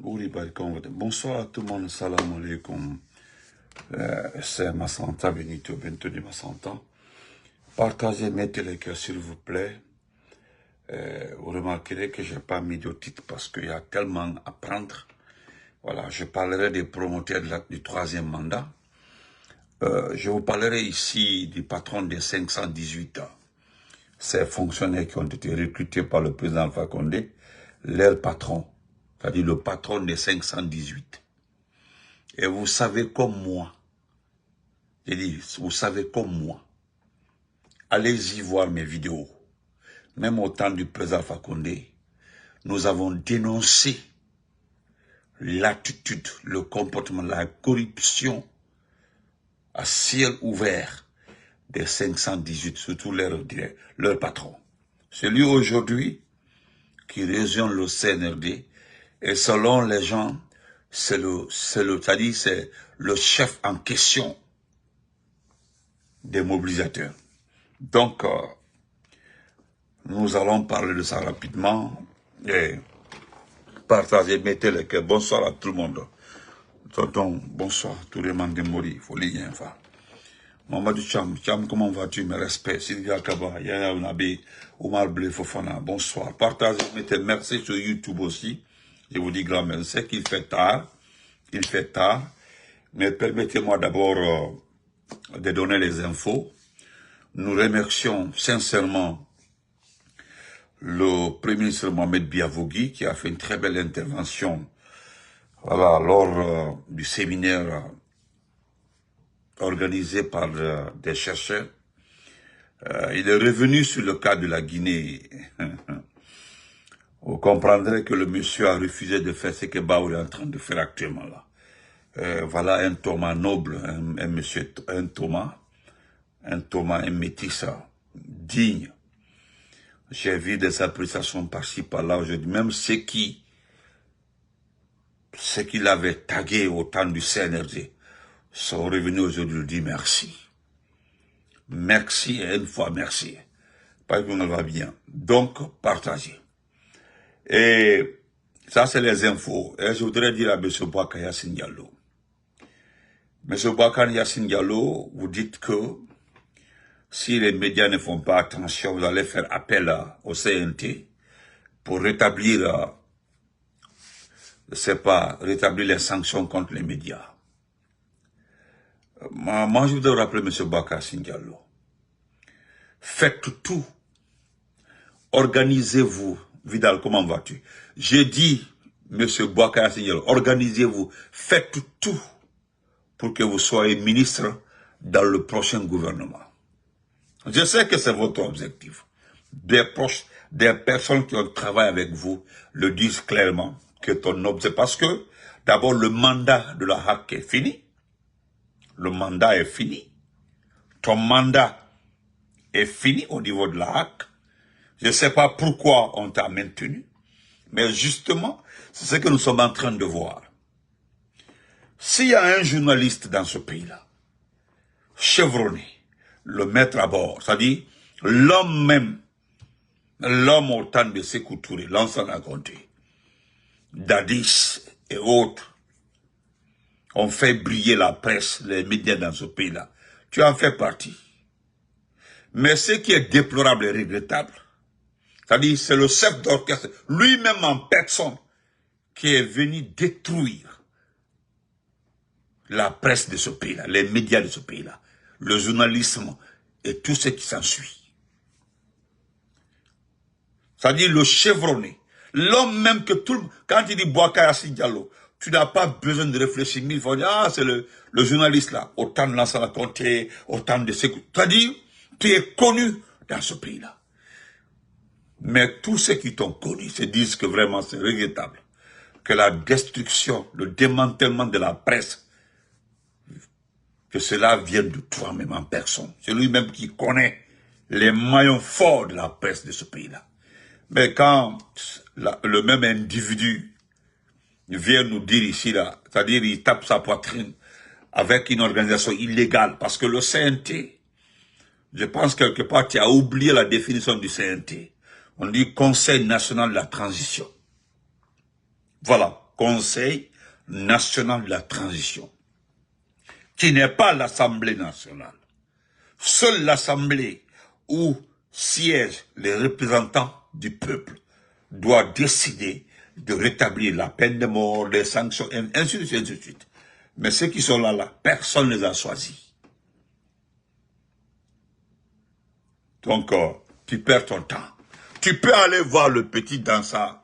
Bonsoir à tout le monde, salam alaikum. C'est Massanta Benito, Bentoni Massanta. Partagez, mettez les cœurs s'il vous plaît. Vous remarquerez que je n'ai pas mis de titre parce qu'il y a tellement à prendre. Voilà, je parlerai des promoteurs du troisième mandat. Je vous parlerai ici du patron des 518 ans. Ces fonctionnaires qui ont été recrutés par le président Alpha Condé, leur patron, c'est-à-dire le patron des 518. Et vous savez comme moi, j'ai dit, vous savez comme moi, allez-y voir mes vidéos. Même au temps du président Alpha Condé, nous avons dénoncé l'attitude, le comportement, la corruption à ciel ouvert des 518, surtout leur patron. C'est lui aujourd'hui qui rejoint le CNRD et selon les gens, c'est le chef en question des mobilisateurs. Donc, nous allons parler de ça rapidement et partager, mettez le cœur. Bonsoir à tout le monde. Tonton, bonsoir, tous les membres de Mori, Folie, enfin. Mamadou Cham, comment vas-tu, mes respects, Sylvia Kaba, Yaya Unabi, Omar Blé Fofana, bonsoir. Partagez, mettez merci sur YouTube aussi. Je vous dis grand merci, c'est qu'il fait tard, mais permettez-moi d'abord de donner les infos. Nous remercions sincèrement le Premier ministre Mohamed Biavogui qui a fait une très belle intervention voilà, lors du séminaire organisé par des chercheurs. Il est revenu sur le cas de la Guinée. Vous comprendrez que le monsieur a refusé de faire ce que Baoul est en train de faire actuellement là. Voilà un Thomas noble, un métis digne. J'ai vu des appréciations par-ci par-là aujourd'hui, même ce qu'il avait tagué au temps du CNRD sont revenus aujourd'hui lui dire merci. Merci et une fois merci. Parce qu'on va bien. Donc, partagez. Et ça, c'est les infos. Et je voudrais dire à M. Boubacar Yassine Diallo. M. Boubacar Yassine Diallo, vous dites que si les médias ne font pas attention, vous allez faire appel au CNT pour rétablir, rétablir les sanctions contre les médias. Moi, je voudrais rappeler M. Boubacar Yassine Diallo. Faites tout. Organisez-vous. Vidal, comment vas-tu? J'ai dit, M. Boubacar Yassine Diallo, organisez-vous. Faites tout pour que vous soyez ministre dans le prochain gouvernement. Je sais que c'est votre objectif. Des personnes qui ont travaillé avec vous le disent clairement que ton objectif, parce que d'abord le mandat de la HAC est fini. Le mandat est fini. Ton mandat est fini au niveau de la HAC. Je ne sais pas pourquoi on t'a maintenu, mais justement, c'est ce que nous sommes en train de voir. S'il y a un journaliste dans ce pays-là, chevronné, le mettre à bord, c'est-à-dire l'homme même, l'homme au temps de Sékou Touré, l'ancien à compter, Dadis et autres, ont fait briller la presse, les médias dans ce pays-là. Tu en fais partie. Mais ce qui est déplorable et regrettable, c'est-à-dire c'est le chef d'orchestre, lui-même en personne, qui est venu détruire la presse de ce pays-là, les médias de ce pays-là, le journalisme et tout ce qui s'ensuit. C'est-à-dire le chevronné, l'homme même que tout le monde, quand il dit Boubacar Yassine Diallo, tu n'as pas besoin de réfléchir mille fois, ah c'est le journaliste là, autant de Lansana Conté, autant de Sékou. C'est-à-dire, tu es connu dans ce pays-là. Mais tous ceux qui t'ont connu se disent que vraiment c'est regrettable que la destruction, le démantèlement de la presse, que cela vienne de toi-même en personne. C'est lui-même qui connaît les maillons forts de la presse de ce pays-là. Mais quand le même individu vient nous dire ici, là, c'est-à-dire il tape sa poitrine avec une organisation illégale, parce que le CNT, je pense quelque part tu as oublié la définition du CNT. On dit Conseil national de la transition. Voilà. Conseil national de la transition, qui n'est pas l'Assemblée nationale. Seule l'Assemblée où siègent les représentants du peuple doit décider de rétablir la peine de mort, les sanctions, et ainsi de suite, ainsi de suite. Mais ceux qui sont là, personne ne les a choisis. Donc, tu perds ton temps. Tu peux aller voir le petit danseur.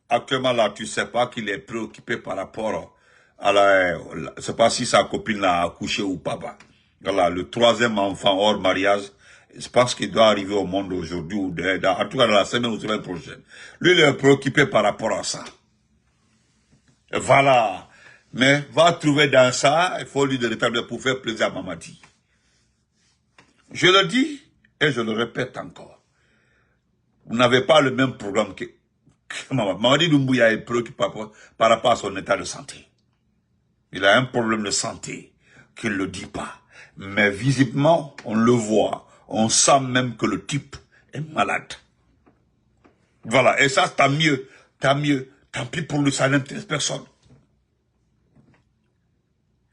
Actuellement, là, tu sais pas qu'il est préoccupé par rapport à je sais pas si sa copine l'a accouché ou pas. Voilà, le troisième enfant hors mariage, je pense qu'il doit arriver au monde aujourd'hui, ou en tout cas dans la semaine ou semaine prochaine. Lui, il est préoccupé par rapport à ça. Voilà. Mais va trouver dans ça, il faut lui de rétablir pour faire plaisir à Mamadi. Je le dis et je le répète encore. Vous n'avez pas le même programme que Mamadi Doumbouya est préoccupé par rapport à son état de santé. Il a un problème de santé qu'il ne le dit pas. Mais visiblement, on le voit. On sent même que le type est malade. Voilà. Et ça, tant mieux. Tant mieux. Tant pis pour lui, ça n'intéresse personne.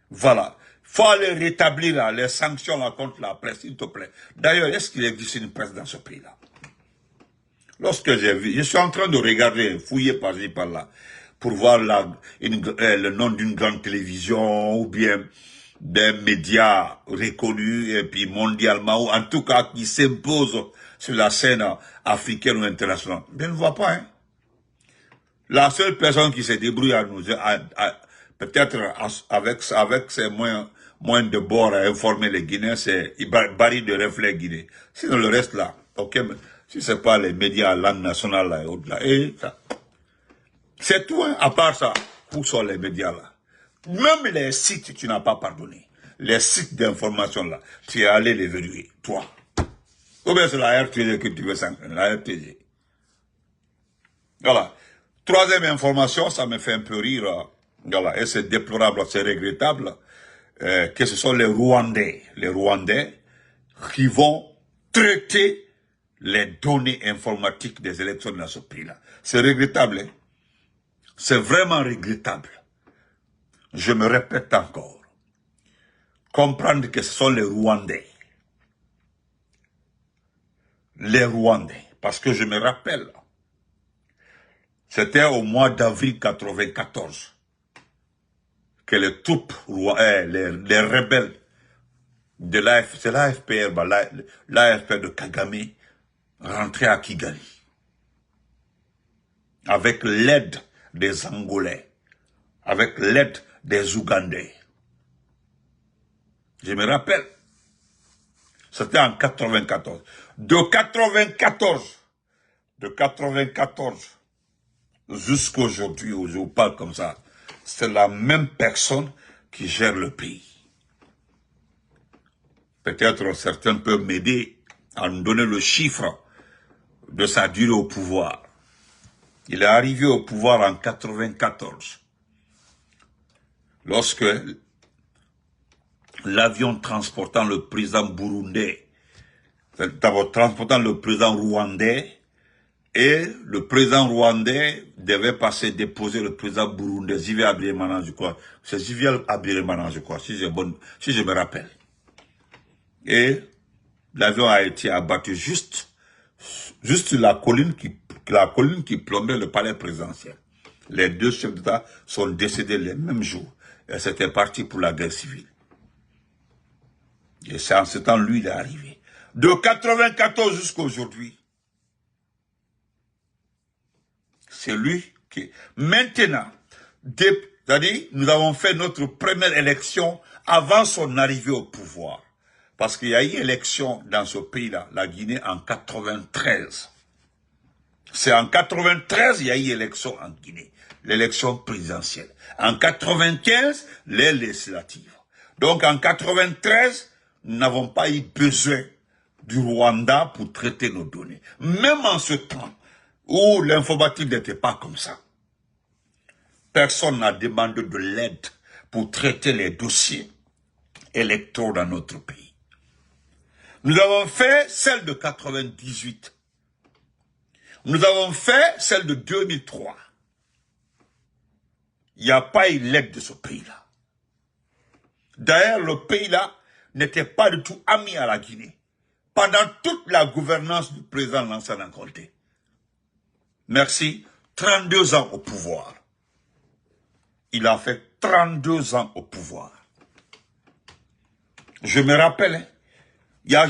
Voilà. Il faut aller rétablir là, les sanctions là, contre la presse, s'il te plaît. D'ailleurs, est-ce qu'il existe une presse dans ce pays-là? Lorsque j'ai vu, je suis en train de regarder, fouiller par-ci, par-là, pour voir le nom d'une grande télévision ou bien des médias reconnus et puis mondialement, ou en tout cas qui s'imposent sur la scène africaine ou internationale. Je ne vois pas. Hein. La seule personne qui se débrouille à nous, peut-être avec ses moyens de bord à informer les Guinéens, c'est Barry de Reflet Guinée. Sinon le reste là, ok, mais si c'est pas les médias à langue nationale là et autres là, et ça. C'est tout, hein, à part ça, où sont les médias là? Même les sites, tu n'as pas pardonné. Les sites d'information là, tu es allé les verrouiller, toi. Ou bien c'est la RTG que tu veux sanctionner, la RTG. Voilà. Troisième information, ça me fait un peu rire, voilà, et c'est déplorable, c'est regrettable, que ce sont les Rwandais qui vont traiter les données informatiques des élections dans ce pays-là. C'est regrettable, hein? C'est vraiment regrettable. Je me répète encore. Comprendre que ce sont les Rwandais. Les Rwandais. Parce que je me rappelle, c'était au mois d'avril 94 que les troupes, les rebelles de l'AFPR, l'AFP de Kagame, rentraient à Kigali. Avec l'aide des Angolais, avec l'aide des Ougandais. Je me rappelle, c'était en 94. De 94 jusqu'à aujourd'hui, où je vous parle comme ça, c'est la même personne qui gère le pays. Peut-être certains peuvent m'aider à nous donner le chiffre de sa durée au pouvoir. Il est arrivé au pouvoir en 94. Lorsque l'avion transportant le président burundais, d'abord transportant le président rwandais, et le président rwandais devait passer déposer le président burundais, Zivé Abiremana, je crois. C'est Zivé Abiremana, je crois, si je me rappelle. Et l'avion a été abattu juste la colline qui plombait le palais présidentiel. Les deux chefs d'État sont décédés les mêmes jours. Et c'était parti pour la guerre civile. Et c'est en ce temps, lui, il est arrivé. De 94 jusqu'à aujourd'hui, c'est lui qui... Maintenant, c'est-à-dire, nous avons fait notre première élection avant son arrivée au pouvoir. Parce qu'il y a eu élection dans ce pays-là, la Guinée, en 93. C'est en 93 il y a eu élection en Guinée, l'élection présidentielle. En 95, les législatives. Donc en 93, nous n'avons pas eu besoin du Rwanda pour traiter nos données. Même en ce temps où l'informatique n'était pas comme ça. Personne n'a demandé de l'aide pour traiter les dossiers électoraux dans notre pays. Nous avons fait celle de 98. Nous avons fait celle de 2003. il n'y a pas eu l'aide de ce pays-là. D'ailleurs, le pays-là n'était pas du tout ami à la Guinée. Pendant toute la gouvernance du président Lansana Conté. Merci, 32 ans au pouvoir. Il a fait 32 ans au pouvoir. Je me rappelle, hein, il n'y a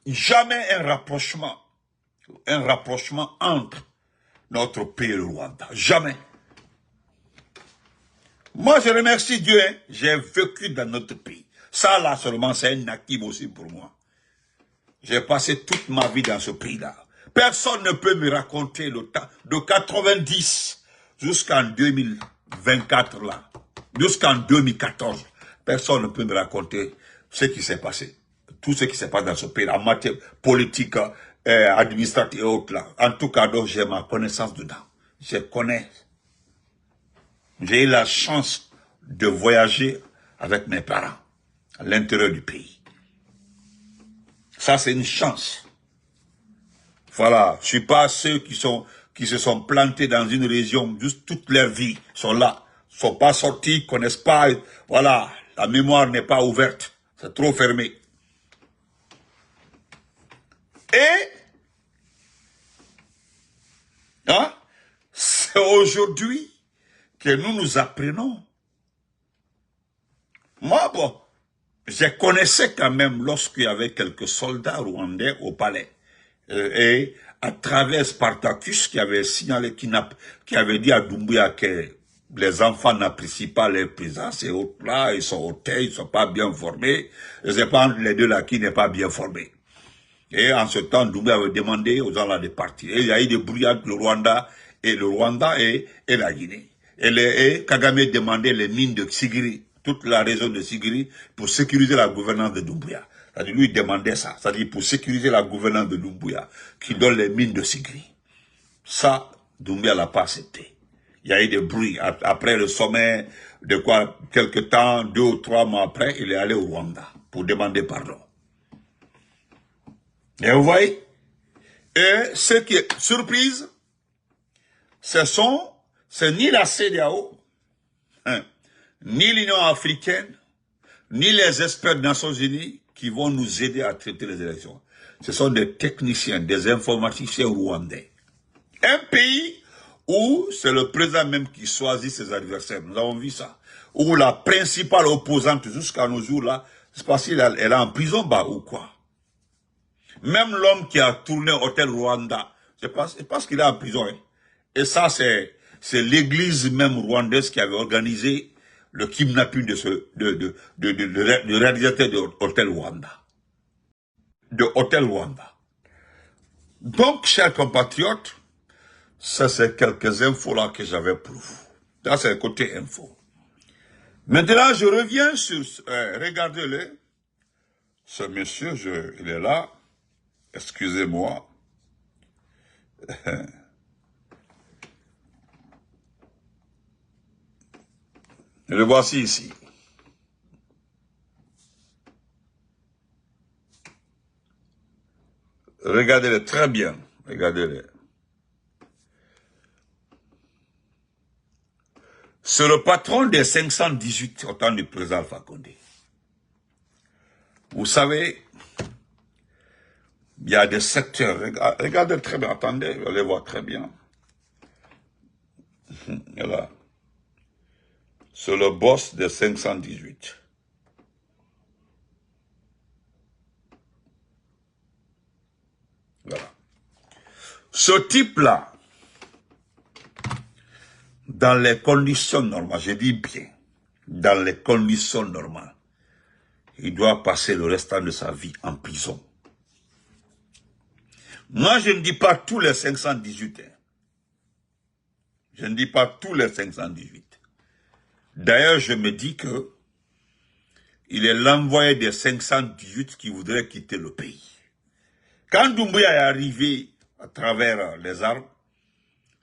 jamais un rapprochement entre notre pays et le Rwanda. Jamais. Moi, je remercie Dieu, hein, j'ai vécu dans notre pays. Ça, là, seulement, c'est un acquis aussi pour moi. J'ai passé toute ma vie dans ce pays-là. Personne ne peut me raconter le temps de 90 jusqu'en 2024 là, jusqu'en 2014. Personne ne peut me raconter ce qui s'est passé. Tout ce qui s'est passé dans ce pays en matière politique, administrative et autres là. En tout cas, donc, j'ai ma connaissance dedans. Je connais. J'ai eu la chance de voyager avec mes parents à l'intérieur du pays. Ça, c'est une chance. Voilà, je suis pas ceux qui se sont plantés dans une région juste toute leur vie, sont là, sont pas sortis, connaissent pas, voilà, la mémoire n'est pas ouverte, c'est trop fermé. Et, hein, c'est aujourd'hui que nous nous apprenons. Moi, bon, je connaissais quand même lorsqu'il y avait quelques soldats rwandais au palais. Et à travers Spartacus qui avait signalé, qui avait dit à Doumbouya que les enfants n'apprécient pas les présences et autres là, ils sont hautains, ils ne sont pas bien formés. Je ne sais pas entre les deux là qui n'est pas bien formé. Et en ce temps, Doumbouya avait demandé aux gens là de partir. Et il y a eu des brouillades entre le Rwanda et la Guinée. Et Kagame demandait les mines de Sigiri, toute la région de Sigiri, pour sécuriser la gouvernance de Doumbouya. C'est-à-dire, lui, il demandait ça. C'est-à-dire, pour sécuriser la gouvernance de Doumbouya, qui donne les mines de Sigiri. Ça, Doumbouya l'a pas accepté. Il y a eu des bruits. Après le sommet, de quoi, quelque temps, 2 ou 3 mois après, il est allé au Rwanda pour demander pardon. Et vous voyez? Et ce qui est surprise, c'est ni la CEDEAO, hein, ni l'Union africaine, ni les experts des Nations Unies qui vont nous aider à traiter les élections. Ce sont des techniciens, des informaticiens rwandais. Un pays où c'est le président même qui choisit ses adversaires. Nous avons vu ça. Où la principale opposante jusqu'à nos jours là, c'est parce qu'elle est en prison bas ou quoi. Même l'homme qui a tourné Hôtel Rwanda, c'est parce qu'il est en prison. Hein. Et ça, c'est l'église même rwandaise qui avait organisé le kidnapping de réalisateur de Hôtel Rwanda. De Hôtel Rwanda. Donc, chers compatriotes, ça c'est quelques infos là que j'avais pour vous. Là, c'est le côté info. Maintenant, je reviens sur, regardez-le. Ce monsieur, il est là. Excusez-moi. Le voici ici. Regardez-le très bien. Regardez-le. C'est le patron des 518 au temps du président Alpha Condé. Vous savez, il y a des secteurs. Regardez très bien. Attendez, vous allez voir très bien. Voilà. C'est le boss des 518. Voilà. Ce type-là, dans les conditions normales, je dis bien, dans les conditions normales, il doit passer le restant de sa vie en prison. Moi, je ne dis pas tous les 518. Hein. Je ne dis pas tous les 518. D'ailleurs, je me dis que il est l'envoyé des 518 qui voudrait quitter le pays. Quand Doumbouya est arrivé à travers les armes,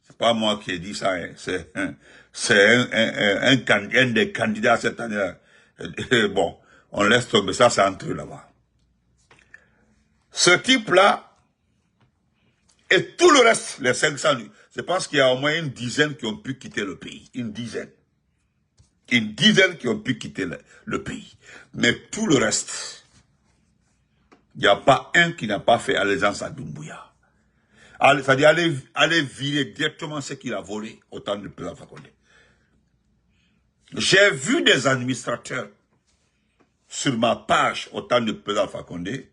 c'est pas moi qui ai dit ça, hein, c'est un des candidats cette année. Bon, on laisse tomber ça, c'est entre eux là-bas. Ce type-là, et tout le reste, les 500, je pense qu'il y a au moins une dizaine qui ont pu quitter le pays, une dizaine. Une dizaine qui ont pu quitter le pays. Mais tout le reste, il n'y a pas un qui n'a pas fait allégeance à Doumbouya. C'est-à-dire aller virer directement ce qu'il a volé au temps du président Fakonde. J'ai vu des administrateurs sur ma page au temps du président Fakonde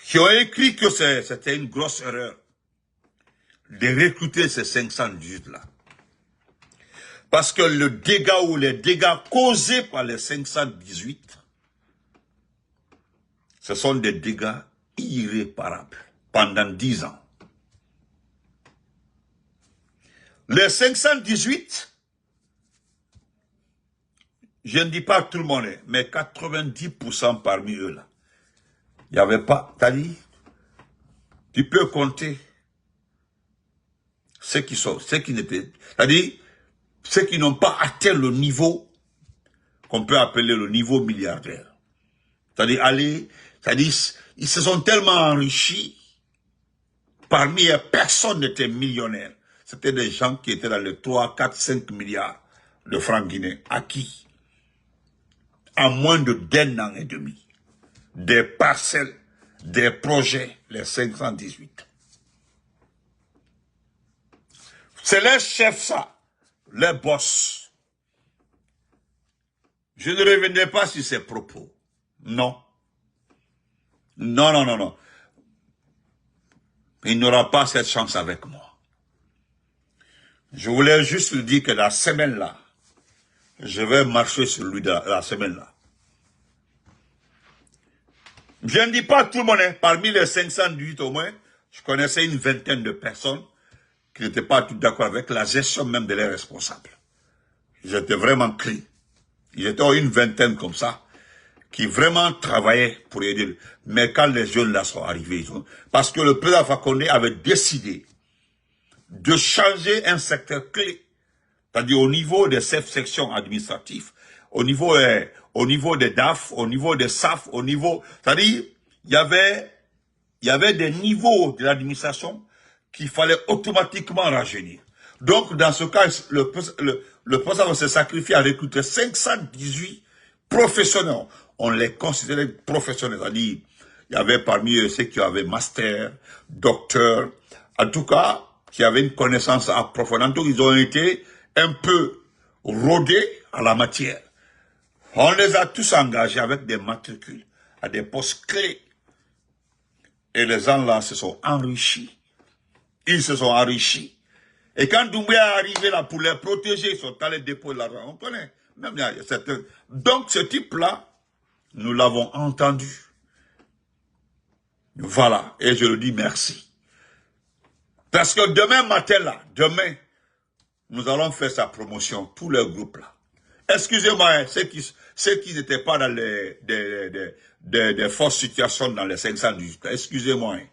qui ont écrit que c'était une grosse erreur de recruter ces 518-là. Parce que le dégât ou les dégâts causés par les 518, ce sont des dégâts irréparables pendant 10 ans. Les 518, je ne dis pas tout le monde, mais 90% parmi eux là, il n'y avait pas, c'est-à-dire, tu peux compter ceux qui n'étaient, c'est-à-dire, ceux qui n'ont pas atteint le niveau qu'on peut appeler le niveau milliardaire. C'est-à-dire, ils se sont tellement enrichis, parmi eux, personne n'était millionnaire. C'était des gens qui étaient dans les 3, 4, 5 milliards de francs guinéens acquis en moins d'1 an et demi. Des parcelles, des projets, les 518. C'est les chefs, ça. Les boss. Je ne reviendrai pas sur ces propos. Non. Non, non, non, non. Il n'aura pas cette chance avec moi. Je voulais juste lui dire que la semaine-là, je vais marcher sur lui la semaine-là. Je ne dis pas tout le monde, hein. Parmi les 518 au moins, je connaissais une vingtaine de personnes qui n'étaient pas tout d'accord avec la gestion même de leurs responsables. Ils étaient vraiment clés. Ils étaient une vingtaine comme ça, qui vraiment travaillaient pour aider. Mais quand les jeunes là sont arrivés, parce que le président Fakonde avait décidé de changer un secteur clé, c'est-à-dire au niveau des sections administratives, au niveau des DAF, au niveau des SAF, au niveau, c'est-à-dire, il y avait des niveaux de l'administration qu'il fallait automatiquement rajeunir. Donc, dans ce cas, le président s'est sacrifié à recruter 518 professionnels. On les considérait professionnels. C'est-à-dire, il y avait parmi eux ceux qui avaient master, docteur, en tout cas, qui avaient une connaissance approfondie. Donc, ils ont été un peu rodés à la matière. On les a tous engagés avec des matricules, à des postes clés. Et les gens-là se sont enrichis. Ils se sont enrichis. Et quand Doumbouya est arrivé là pour les protéger, ils sont allés déposer l'argent. On connaît. Même il y a certains. Donc ce type-là, nous l'avons entendu. Voilà. Et je le dis merci. Parce que demain matin là, demain, nous allons faire sa promotion, tous les groupes là. Excusez-moi, hein, ceux qui n'étaient pas dans des fausses situations dans les 518. Excusez-moi. Hein.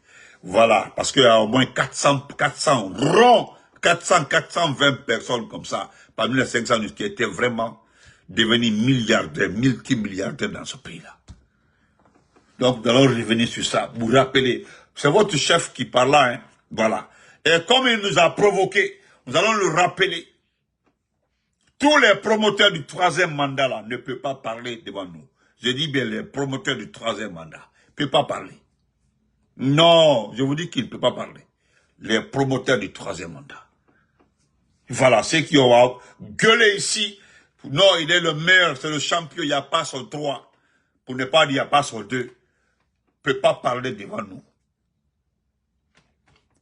Voilà, parce qu'il y a au moins 420 personnes comme ça, parmi les 518 qui étaient vraiment devenus milliardaires, multimilliardaires dans ce pays-là. Donc, nous allons revenir sur ça, vous rappelez. C'est votre chef qui parle là, hein. Voilà. Et comme il nous a provoqué, nous allons le rappeler. Tous les promoteurs du 3e mandat là ne peuvent pas parler devant nous. Je dis bien les promoteurs du 3e mandat ne peuvent pas parler. Non, je vous dis qu'ils ne peuvent pas parler. Les promoteurs du 3e mandat. Voilà, ceux qui ont gueulé ici. Non, il est le meilleur, c'est le champion, il n'y a pas son 3. Pour ne pas dire il n'y a pas son 2. Ne peut pas parler devant nous.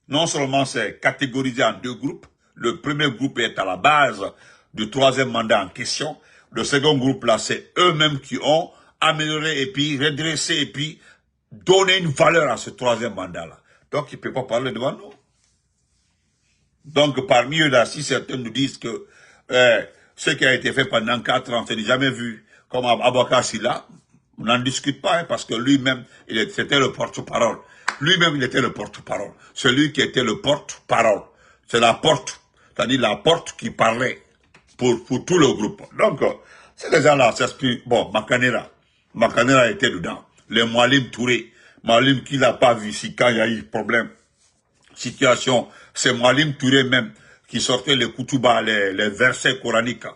Non seulement c'est catégorisé en 2 groupes. Le premier groupe est à la base du 3e mandat en question. Le second groupe là, c'est eux-mêmes qui ont amélioré et puis redressé et puis donné une valeur à ce 3e mandat là. Donc il ne peut pas parler devant nous. Donc parmi eux là, si certains nous disent que ce qui a été fait pendant 4 ans, c'est jamais vu, comme Aboubacar Sylla, on n'en discute pas, hein, parce que lui-même, c'était le porte-parole. Lui-même, il était le porte-parole. Celui qui était le porte-parole. C'est la porte, c'est-à-dire la porte qui parlait pour tout le groupe. Donc, ces gens-là s'expliquent. Bon, Makanera était dedans. Les Moualim Touré. Moualim qui l'a pas vu ici quand il y a eu problème. Situation, c'est Moualim Touré même qui sortait les koutouba, les versets coraniques.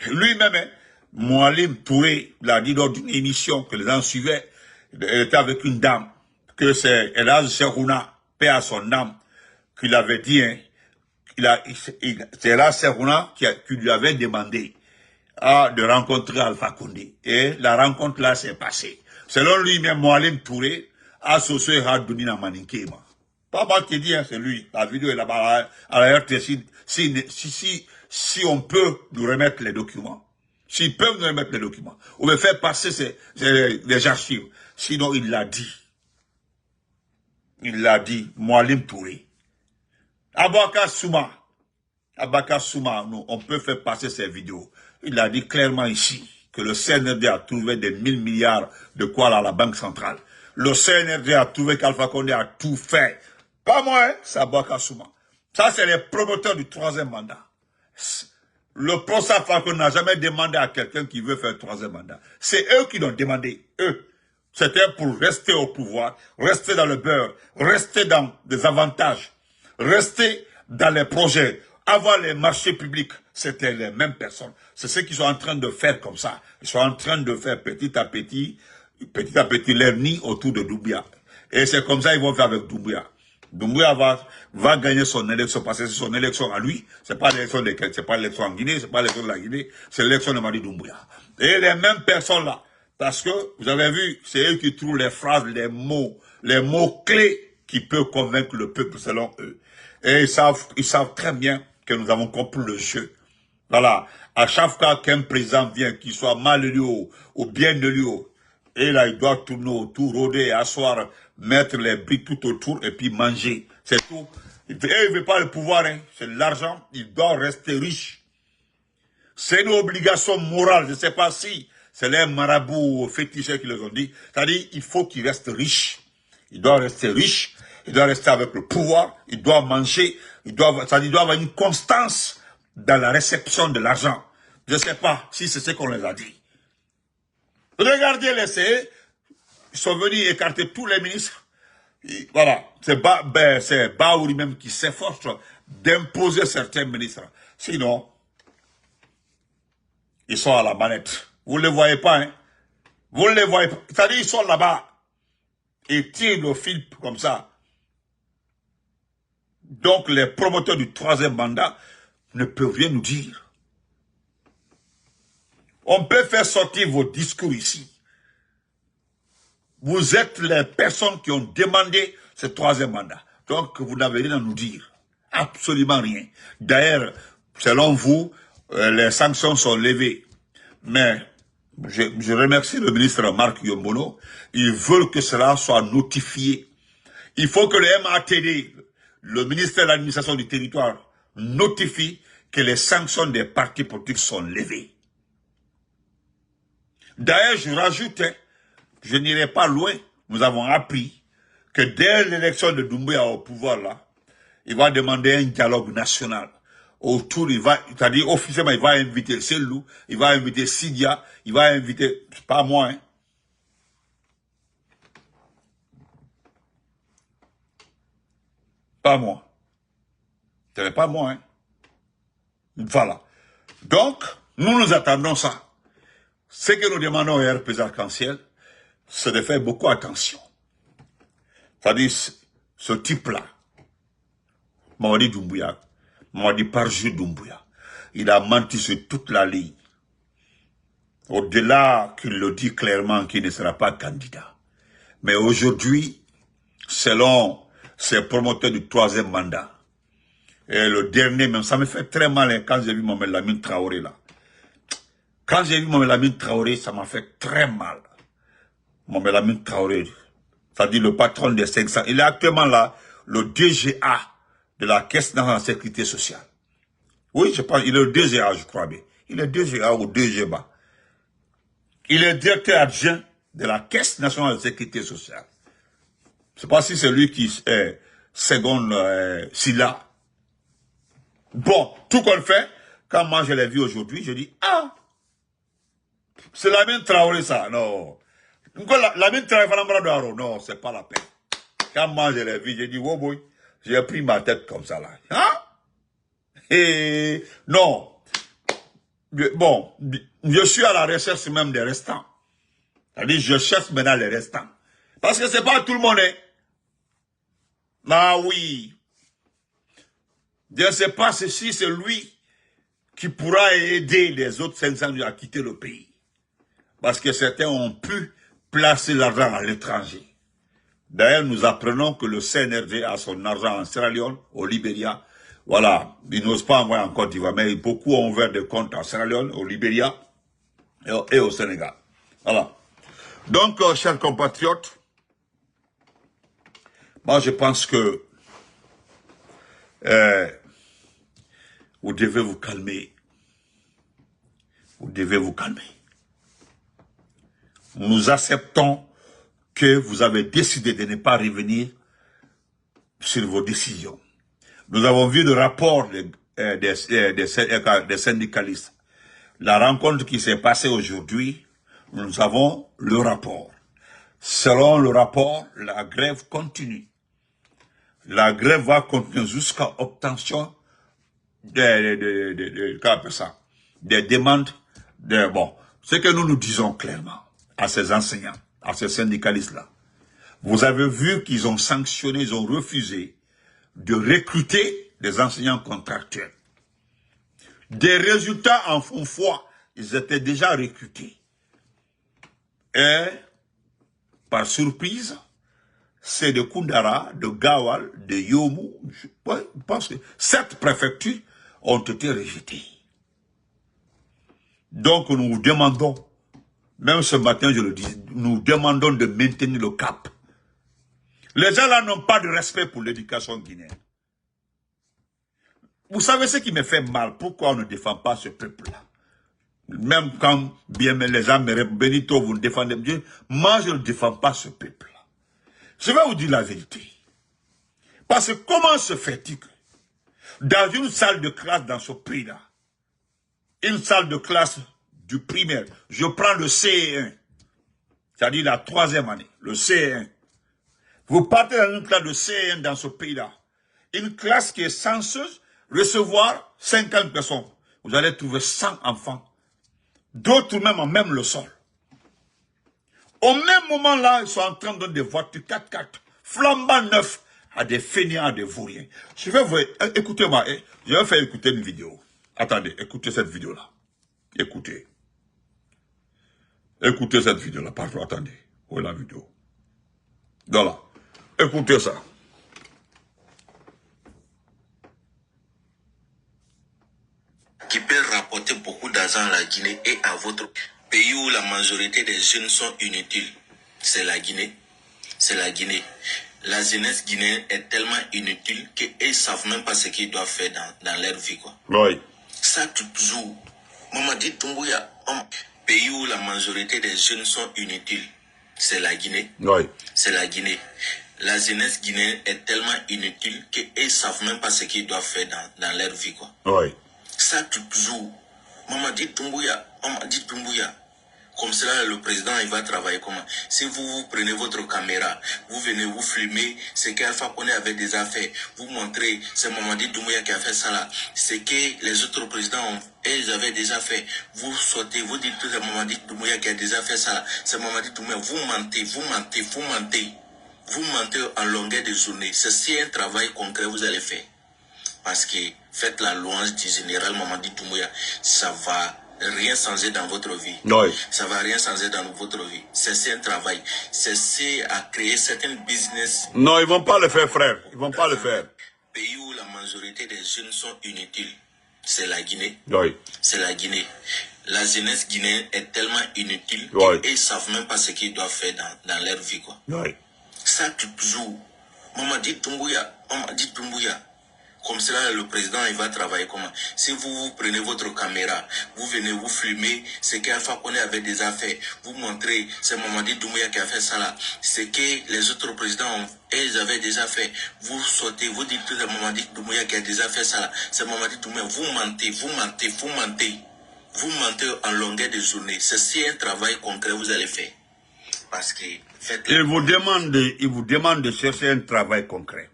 Lui-même, hein, Moualim Touré l'a dit dans une émission que les gens suivaient. Elle était avec une dame, que c'est Elaz Cherouna, paix à son âme, qui l'avait dit, hein, c'est Elaz Cherouna qui lui avait demandé de rencontrer Alpha Condé. Et la rencontre là s'est passée. Selon lui-même, Moualim Touré a associé Hadouni Maninkema. Pas moi qui dis, hein, c'est lui. La vidéo est là-bas à la RTC. Si on peut nous remettre les documents. S'ils peuvent nous remettre les documents. On veut faire passer les archives. Sinon, il l'a dit. Il l'a dit, Moualim Touré. Abaka Souma, on peut faire passer ces vidéos. Il a dit clairement ici que le CNRD a trouvé des 1000 milliards de quoi à la Banque centrale. Le CNRD a trouvé qu'Alpha Condé a tout fait. Pas moi, hein, c'est Abaka Souma. Ça, c'est les promoteurs du troisième mandat. Le procès Alpha Condé n'a jamais demandé à quelqu'un qui veut faire le troisième mandat. C'est eux qui l'ont demandé, eux. C'était pour rester au pouvoir, rester dans le beurre, rester dans des avantages, rester dans les projets, avoir les marchés publics. C'était les mêmes personnes. C'est ce qu'ils sont en train de faire comme ça. Ils sont en train de faire petit à petit leur nid autour de Doumbouya. Et c'est comme ça qu'ils vont faire avec Doumbouya. Doumbouya va gagner son élection, parce que c'est son élection à lui. C'est pas l'élection c'est pas l'élection en Guinée, c'est pas l'élection de la Guinée, c'est l'élection de Madi Doumbouya. Et les mêmes personnes là, parce que, vous avez vu, c'est eux qui trouvent les phrases, les mots clés qui peuvent convaincre le peuple selon eux. Et ils savent très bien que nous avons compris le jeu. Voilà. À chaque fois qu'un président vient, qu'il soit mal élu ou bien élu, et là, il doit tourner autour, rôder, asseoir, mettre les briques tout autour et puis manger. C'est tout. Et il ne veut pas le pouvoir, hein. C'est l'argent. Il doit rester riche. C'est une obligation morale. Je ne sais pas si c'est les marabouts féticheurs qui les ont dit. C'est-à-dire, il faut qu'il reste riche. Il doit rester riche. Il doit rester avec le pouvoir. Il doit manger. Il doit avoir une constance dans la réception de l'argent. Je ne sais pas si c'est ce qu'on les a dit. Regardez les CE. Ils sont venus écarter tous les ministres. Et voilà. C'est Baouri même qui s'efforce d'imposer certains ministres. Sinon, ils sont à la manette. Vous ne les voyez pas, hein? Vous ne les voyez pas. C'est-à-dire, ils sont là-bas. Ils tirent le fil comme ça. Donc, les promoteurs du troisième mandat ne peuvent rien nous dire. On peut faire sortir vos discours ici. Vous êtes les personnes qui ont demandé ce troisième mandat. Donc, vous n'avez rien à nous dire. Absolument rien. D'ailleurs, selon vous, les sanctions sont levées. Mais je remercie le ministre Marc Yombono. Ils veulent que cela soit notifié. Il faut que le MATD, le ministère de l'administration du territoire, notifie que les sanctions des partis politiques sont levées. D'ailleurs, je rajoute, hein, je n'irai pas loin, nous avons appris que dès l'élection de Doumbouya au pouvoir, là, il va demander un dialogue national. Autour, c'est-à-dire officiellement, il va inviter Selou, il va inviter Sidia, il va inviter, pas moi, hein. Pas moi. Ce n'est pas moi, hein. Voilà. Donc, nous attendons ça. Ce que nous demandons au RP Arc-en-Ciel, c'est de faire beaucoup attention. C'est-à-dire, ce type-là, Mamadi Doumbouya, Mamadi Parjou Doumbouya, il a menti sur toute la ligne. Au-delà qu'il le dit clairement qu'il ne sera pas candidat. Mais aujourd'hui, selon ses promoteurs du troisième mandat, et le dernier même, ça me fait très mal hein, quand j'ai vu Mohamed Lamine Traoré là. Quand j'ai vu Mohamed Lamine Traoré, ça m'a fait très mal. Mohamed Lamine Traoré, c'est-à-dire le patron des 500, il est actuellement là, le DGA de la Caisse nationale de sécurité sociale. Oui, je pense, il est le DGA, je crois bien. Il est DGA ou DGBA. Il est directeur adjoint de la Caisse nationale de sécurité sociale. Je ne sais pas si c'est lui qui est seconde Silla. Bon, tout qu'on fait, quand moi je l'ai vu aujourd'hui, je dis, ah, c'est la même Traoré ça, non. La même Traoré, non, c'est pas la peine. Quand moi je l'ai vu, j'ai dit, oh boy, j'ai pris ma tête comme ça là. Hein? Et non. bon, je suis à la recherche même des restants. C'est-à-dire, je cherche maintenant les restants. Parce que c'est pas tout le monde, hein. Ah oui. Je ne sais pas si c'est lui qui pourra aider les autres 500 à quitter le pays. Parce que certains ont pu placer l'argent à l'étranger. D'ailleurs, nous apprenons que le CNRD a son argent en Sierra Leone, au Libéria. Voilà, ils n'osent pas envoyer en Côte d'Ivoire, mais beaucoup ont ouvert des comptes en Sierra Leone, au Libéria et au Sénégal. Voilà. Donc, chers compatriotes, moi je pense que vous devez vous calmer. Vous devez vous calmer. Nous acceptons que vous avez décidé de ne pas revenir sur vos décisions. Nous avons vu le rapport des syndicalistes. La rencontre qui s'est passée aujourd'hui, nous avons le rapport. Selon le rapport, la grève continue. La grève va continuer jusqu'à obtention des demandes. Bon, ce que nous disons clairement à ces enseignants, à ces syndicalistes-là. Vous avez vu qu'ils ont sanctionné, ils ont refusé de recruter des enseignants contractuels. Des résultats en font foi, ils étaient déjà recrutés. Et, par surprise, c'est de Koundara, de Gawal, de Yomu, je pense que 7 préfectures ont été rejetées. Donc nous vous demandons, même ce matin je le dis, nous demandons de maintenir le cap. Les gens là n'ont pas de respect pour l'éducation guinéenne. Vous savez ce qui me fait mal, pourquoi on ne défend pas ce peuple-là? Même quand bien les gens me répondent, Benito, vous ne défendez Dieu, moi je ne défends pas ce peuple-là. Je vais vous dire la vérité. Parce que comment se fait-il que dans une salle de classe dans ce pays-là, une salle de classe du primaire, je prends le CE1, c'est-à-dire la 3e année, le CE1. Vous partez dans une classe de CE1 dans ce pays-là, une classe qui est censée recevoir 50 personnes. Vous allez trouver 100 enfants, d'autres même le sol. Au même moment là, ils sont en train de donner des voitures 4x4, flambant neufs, à des fainéants, à des vauriens. Je vais vous... Écoutez-moi, je vais faire écouter une vidéo. Attendez, écoutez cette vidéo-là. Écoutez. Écoutez cette vidéo-là, pardon, attendez. Où est la vidéo? Voilà. Écoutez ça. Qui peut rapporter beaucoup d'argent à la Guinée et à votre pays où la majorité des jeunes sont inutiles. C'est la Guinée. C'est la Guinée. La jeunesse guinéenne est tellement inutile qu'ils ne savent même pas ce qu'ils doivent faire dans leur vie, quoi. Oui. Ça, toujours. Mamadi Doumbouya, pays où la majorité des jeunes sont inutiles. C'est la Guinée. Oui. C'est la Guinée. La jeunesse guinéenne est tellement inutile qu'ils ne savent même pas ce qu'ils doivent faire dans leur vie, quoi. Oui. Ça, toujours. Mamadi Doumbouya, comme cela, le président, il va travailler comment? Si vous prenez votre caméra, vous venez vous filmer, c'est qu'Alpha Condé avait déjà fait. Vous montrez, c'est Mamadi Doumbouya qui a fait ça là. C'est que les autres présidents, ils avaient déjà fait. Vous sortez, vous dites que c'est Mamadi Doumbouya qui a déjà fait ça là. C'est Mamadi Doumbouya. Vous mentez, vous mentez, vous mentez. Vous mentez en longueur de journée. C'est un travail concret que vous allez faire. Parce que faites la louange du général Mamadi Doumbouya, ça va rien changer dans votre vie. Oui. Ça va rien changer dans votre vie. C'est un travail. C'est à créer certains business. Non, ils vont pas le faire, frère. Ils vont pas le faire. Pays où la majorité des jeunes sont inutiles. C'est la Guinée. Oui. C'est la Guinée. La jeunesse guinéenne est tellement inutile Oui. qu'ils ne savent même pas ce qu'ils doivent faire dans leur vie, quoi. Oui. Ça, toujours. Mamadi Doumbouya. Comme cela, le président, il va travailler comment? Si vous prenez votre caméra, vous venez vous filmer, c'est qu'Alpha Condé avait déjà fait. Vous montrez, c'est Mamadi Doumbouya qui a fait ça là. C'est que les autres présidents, ils avaient déjà fait. Vous sortez, vous dites que c'est Mamadi Doumbouya qui a déjà fait ça là. C'est Mamadi Doumbouya. Vous mentez, vous mentez, vous mentez. Vous mentez en longueur de journée. C'est un travail concret que vous allez faire. Parce que faites... Il vous demande de chercher un travail concret.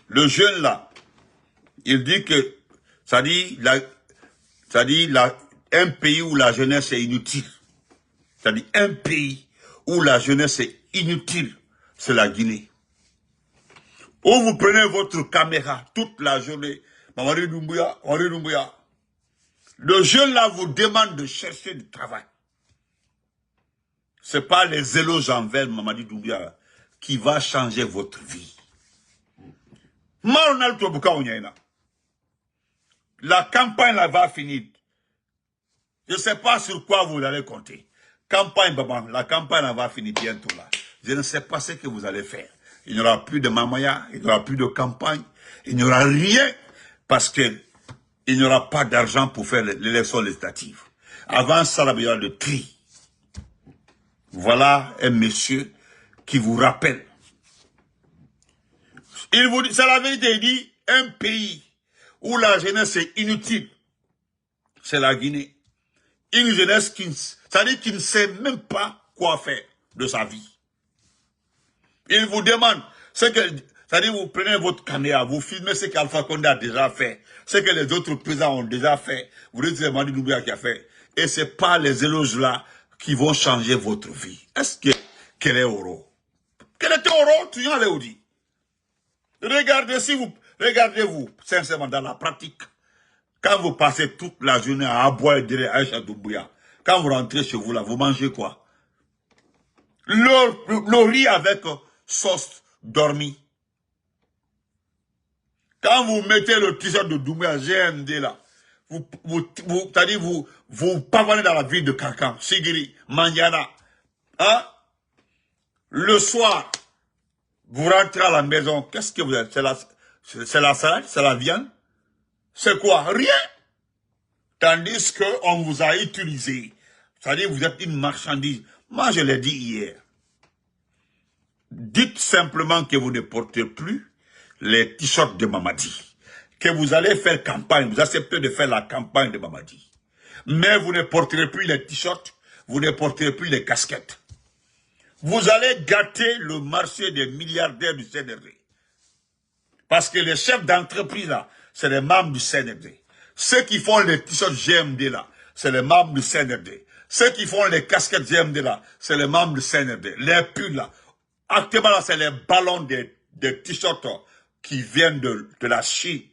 Le jeune là, il dit que, ça dit un pays où la jeunesse est inutile. C'est-à-dire un pays où la jeunesse est inutile, c'est la Guinée. Où vous prenez votre caméra toute la journée, Mamadi Doumbouya, Mamadi Doumbouya. Le jeune là vous demande de chercher du travail. Ce n'est pas les éloges envers Mamadi Doumbouya qui va changer votre vie. La campagne là va finir. Je ne sais pas sur quoi vous allez compter. Campagne, la campagne là va finir bientôt là. Je ne sais pas ce que vous allez faire. Il n'y aura plus de mamaya, il n'y aura plus de campagne, il n'y aura rien parce que il n'y aura pas d'argent pour faire l'élection législative. Avant ça, il y aura le tri. Voilà un monsieur qui vous rappelle. Il vous dit, c'est la vérité, il dit, un pays où la jeunesse est inutile, c'est la Guinée. Une jeunesse qui ne sait même pas quoi faire de sa vie. Il vous demande, c'est-à-dire vous prenez votre caméra, vous filmez ce qu'Alpha Condé a déjà fait, ce que les autres présidents ont déjà fait, vous dites c'est Mamadi Doumbouya qui a fait, et ce n'est pas les éloges là qui vont changer votre vie. Est-ce que, quel est Oro? Quel était Oro? Tu y en as dit. Regardez-vous, sincèrement, dans la pratique, quand vous passez toute la journée à aboyer derrière Aïcha Doumbouya, quand vous rentrez chez vous là, vous mangez quoi? Le riz avec sauce dormie. Quand vous mettez le t-shirt de Doumbouya, GMD là, vous pavanez dans la ville de Kankan, Sigiri, Mandiana. Hein? Le soir, vous rentrez à la maison, qu'est-ce que vous êtes? C'est la salade? C'est la viande? C'est quoi? Rien. Tandis qu'on vous a utilisé. C'est-à-dire vous êtes une marchandise. Moi, je l'ai dit hier. Dites simplement que vous ne portez plus les t-shirts de Mamadi. Que vous allez faire campagne. Vous acceptez de faire la campagne de Mamadi. Mais vous ne porterez plus les t-shirts. Vous ne porterez plus les casquettes. Vous allez gâter le marché des milliardaires du CNRD. Parce que les chefs d'entreprise là, c'est les membres du CNRD. Ceux qui font les t-shirts GMD là, c'est les membres du CNRD. Ceux qui font les casquettes GMD là, c'est les membres du CNRD. Les pulls là, actuellement là, c'est les ballons des t-shirts qui viennent de la Chine.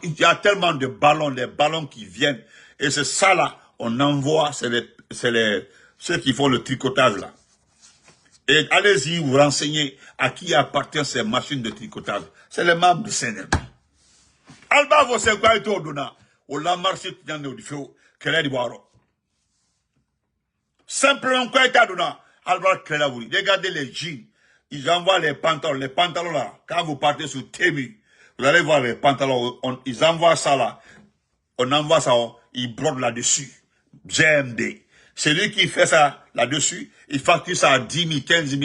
Il y a tellement de ballons, les ballons qui viennent. Et c'est ça là, on envoie, ceux qui font le tricotage là. Et allez-y vous renseignez à qui appartiennent ces machines de tricotage. C'est les membres du CNRD. Alba vous c'est quoi tout donna au la marché qui n'en est du feu qu'elle dit boire. Simplement quoi est donna Alba qu'elle a voulu. Regardez les jeans, ils envoient les pantalons là. Quand vous partez sur Temu, vous allez voir les pantalons, ils envoient ça là. On envoie ça, ils brodent là-dessus. GMD. Celui qui fait ça là-dessus, il facture ça à 10 000, 15 000.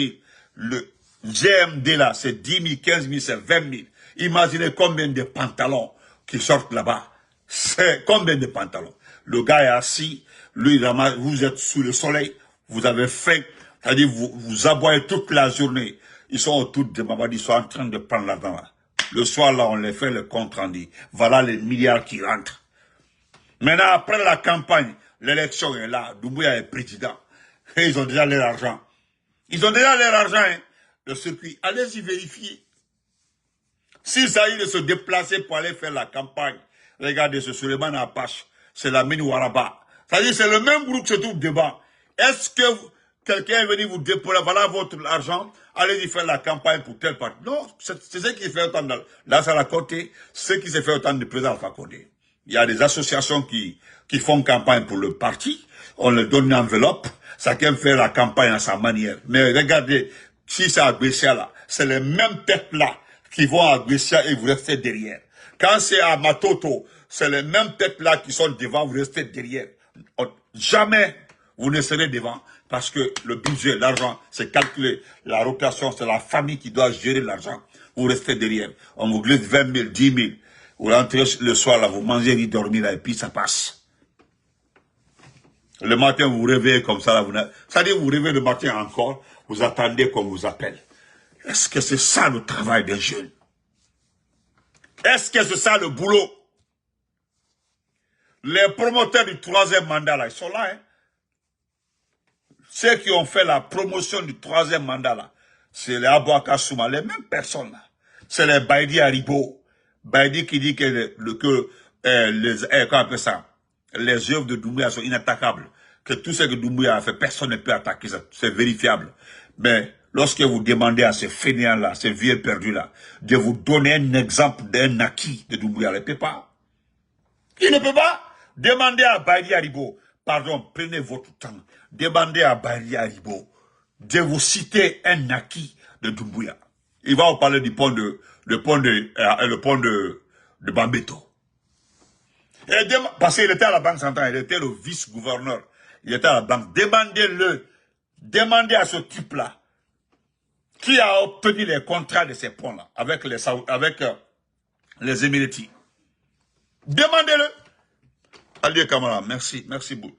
Le GMD là, c'est 10 000, 15 000, c'est 20 000. Imaginez combien de pantalons qui sortent là-bas. C'est combien de pantalons. Le gars est assis, lui, vous êtes sous le soleil, vous avez faim, c'est-à-dire vous aboyez toute la journée. Ils sont autour de Mamadi, ils sont en train de prendre l'argent là. Le soir là, on les fait le compte rendu. Voilà les milliards qui rentrent. Maintenant, après la campagne, l'élection est là, Doumbouya est président. Et ils ont déjà leur argent. Ils ont déjà leur argent, hein, le circuit. Allez-y vérifier. S'il s'agit de se déplacer pour aller faire la campagne, regardez ce Suleiman Apache, c'est la mine Waraba. C'est-à-dire c'est le même groupe qui se trouve devant. Est-ce que quelqu'un est venu vous déposer, voilà votre argent, allez-y faire la campagne pour telle partie. Non, c'est ce qui se fait autant dans la côté, ce qui se fait autant de président Alpha Condé. Il y a des associations qui font campagne pour le parti, on leur donne une enveloppe, chacun fait la campagne à sa manière. Mais regardez, si c'est à Bessia là, c'est les mêmes têtes là qui vont à Bessia et vous restez derrière. Quand c'est à Matoto, c'est les mêmes têtes là qui sont devant, vous restez derrière. Jamais vous ne serez devant parce que le budget, l'argent, c'est calculé. La rotation, c'est la famille qui doit gérer l'argent. Vous restez derrière. On vous glisse 20 000, 10 000. Vous rentrez le soir là, vous mangez, vous dormez là et puis ça passe. Le matin, vous vous réveillez comme ça là. C'est-à-dire vous réveillez le matin encore, vous attendez qu'on vous appelle. Est-ce que c'est ça le travail des jeunes? Est-ce que c'est ça le boulot? Les promoteurs du troisième mandat, là, ils sont là. Hein. Ceux qui ont fait la promotion du troisième mandat, là, c'est les Abouaka Souma, les mêmes personnes, là. C'est les Baïdi Haribo. Baïdi qui dit que, comment on appelle ça, les œuvres de Doumbouya sont inattaquables. Que tout ce que Doumbouya a fait, personne ne peut attaquer ça. C'est vérifiable. Mais lorsque vous demandez à ces fainéants-là, ces vieux perdus-là, de vous donner un exemple d'un acquis de Doumbouya, il ne peut pas. Il ne peut pas. Demandez à Baïdi Haribo, pardon, prenez votre temps. Demandez à Baïdi Haribo de vous citer un acquis de Doumbouya. Il va vous parler du pont de Bambeto. Parce qu'il était à la Banque centrale, il était le vice-gouverneur. Il était à la banque. Demandez à ce type-là qui a obtenu les contrats de ces ponts-là avec les Émiratis. Demandez-le. Ali Kamara, merci beaucoup.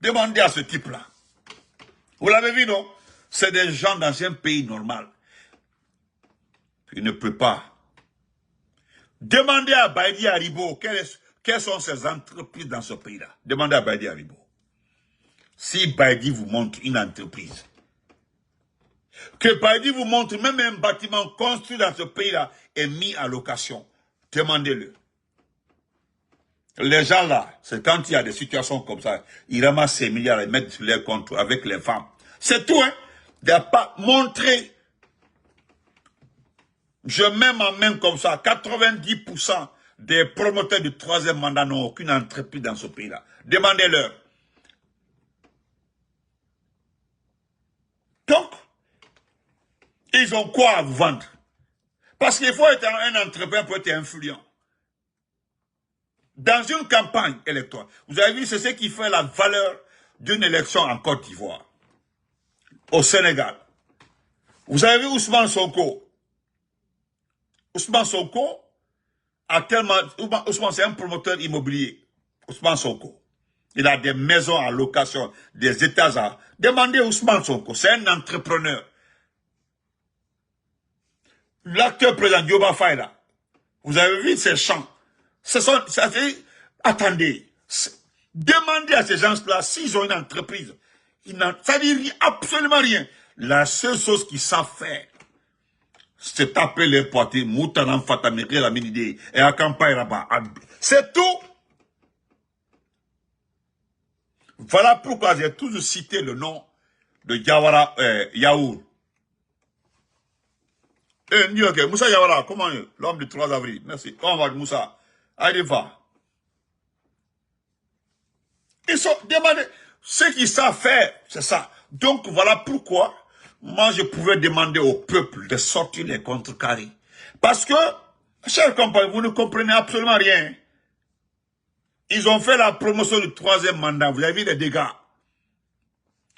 Demandez à ce type-là. Vous l'avez vu, non? C'est des gens dans un pays normal. Il ne peut pas. Demandez à Baïdi Haribo quelles sont ces entreprises dans ce pays-là. Demandez à Baïdi Haribo. Si Baïdi vous montre une entreprise, que Baïdi vous montre même un bâtiment construit dans ce pays-là et mis à location, demandez-le. Les gens là, c'est quand il y a des situations comme ça, ils ramassent ces milliards et mettent sur les comptes avec les femmes. C'est tout, hein. Il n'y a pas montré. Je mets ma main comme ça, 90% des promoteurs du troisième mandat n'ont aucune entreprise dans ce pays-là. Demandez-leur. Donc, ils ont quoi à vous vendre? Parce qu'il faut être un entrepreneur pour être influent. Dans une campagne électorale, vous avez vu, c'est ce qui fait la valeur d'une élection en Côte d'Ivoire, au Sénégal. Vous avez vu Ousmane Sonko. Ousmane Sonko a tellement... Ousmane, c'est un promoteur immobilier. Ousmane Sonko. Il a des maisons en location, des états. Demandez Ousmane Sonko, c'est un entrepreneur. L'acteur président Dioba Faye, là, vous avez vu ces champs. Attendez, demandez à ces gens-là s'ils ont une entreprise. Ça ne dit absolument rien. La seule chose qu'ils savent faire, c'est taper les poitiers, Moutanan Fatamiri, la mini et à campagne là-bas. C'est tout. Voilà pourquoi j'ai toujours cité le nom de Yawara Yaour. New York, Moussa Yawara, comment l'homme du 3 avril? Merci. Comment va Moussa? Allez, va. Ils sont demandés. Ce qu'ils savent faire, c'est ça. Donc, voilà pourquoi, moi, je pouvais demander au peuple de sortir les contrecarrés. Parce que, chers compagnons, vous ne comprenez absolument rien. Ils ont fait la promotion du troisième mandat. Vous avez vu les dégâts.